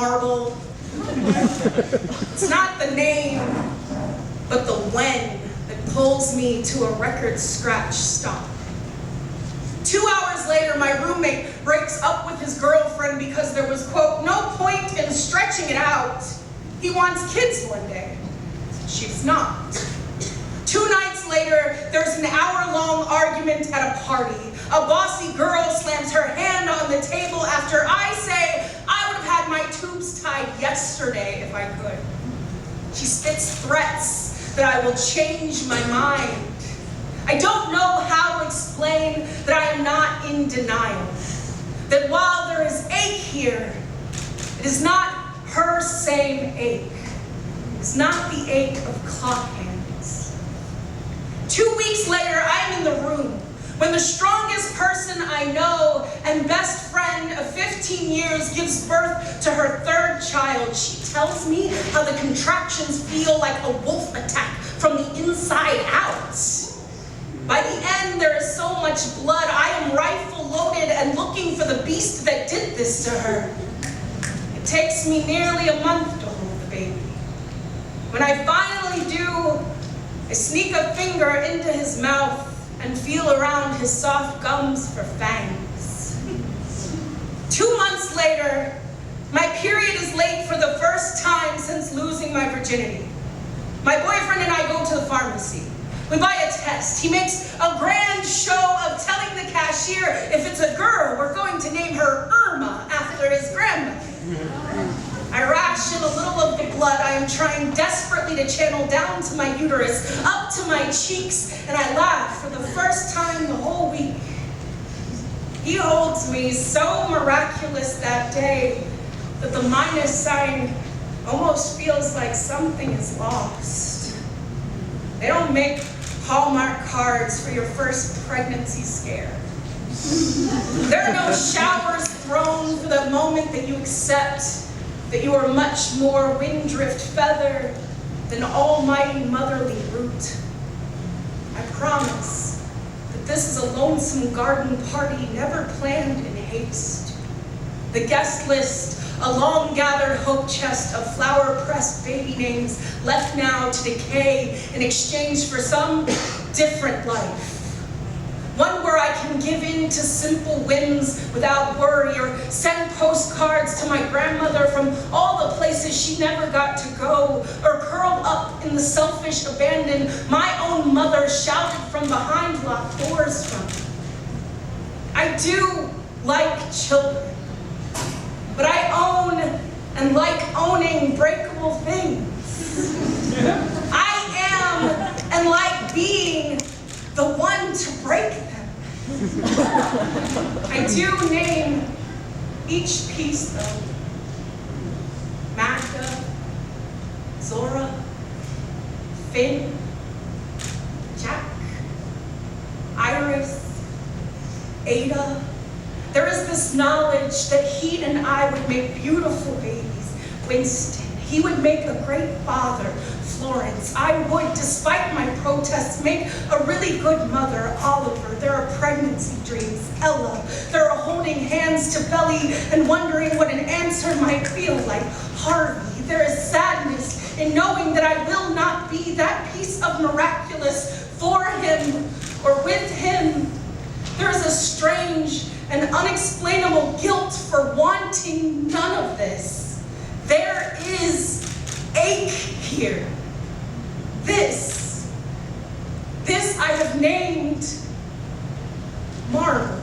marble. It's not the name, but the when that pulls me to a record scratch stop. 2 hours later, my roommate breaks up with his girlfriend because there was, quote, no point in stretching it out. He wants kids one day. She's not. 2 nights later, there's an hour-long argument at a party. A bossy girl slams her hand on the table after I say I would have had my tubes tied yesterday if I could. She spits threats that I will change my mind. I don't know how to explain that I am not in denial. That while there is ache here, it is not her same ache. It's not the ache of clock hands. 2 weeks later, I am in the room when the strongest person I know and best friend of 15 years gives birth to her 3rd child. She tells me how the contractions feel like a wolf attack from the inside out. By the end, there is so much blood, I am rifle loaded and looking for the beast that did this to her. It takes me nearly a month to hold the baby. When I finally do, I sneak a finger into his mouth and feel around his soft gums for fangs. 2 months later, my period is late for the first time since losing my virginity. My boyfriend and I go to the pharmacy. We buy a test. He makes a grand show of telling the cashier if it's a girl, we're going to name her Irma after his grandmother. I ration a little of the blood I am trying desperately to channel down to my uterus, up to my cheeks, and I laugh for the first time the whole week. He holds me so miraculous that day that the minus sign almost feels like something is lost. They don't make Hallmark cards for your first pregnancy scare. There are no showers thrown for the moment that you accept that you are much more wind-drift feather than almighty motherly root. I promise that this is a lonesome garden party never planned in haste. The guest list, a long-gathered hope chest of flower-pressed baby names left now to decay in exchange for some different life. One where I can give in to simple whims without worry, or send postcards to my grandmother from all the places she never got to go, or curl up in the selfish abandon my own mother shouted from behind locked doors from. I do like children, but I own and like owning breakable things. I am and like being the one to break them. I do name each piece though. Magda, Zora, Finn, Jack, Iris, Ada. There is this knowledge that he and I would make beautiful babies. Winston, he would make a great father. Florence, I would, despite my protests, make a really good mother. Oliver, there are pregnancy dreams. Ella, there are holding hands to belly and wondering what an answer might feel like. Harvey, there is sadness in knowing that I will not be that piece of miraculous for him or with him. There is a strange and unexplainable guilt for wanting none of this. There is ache here. This I have named marble.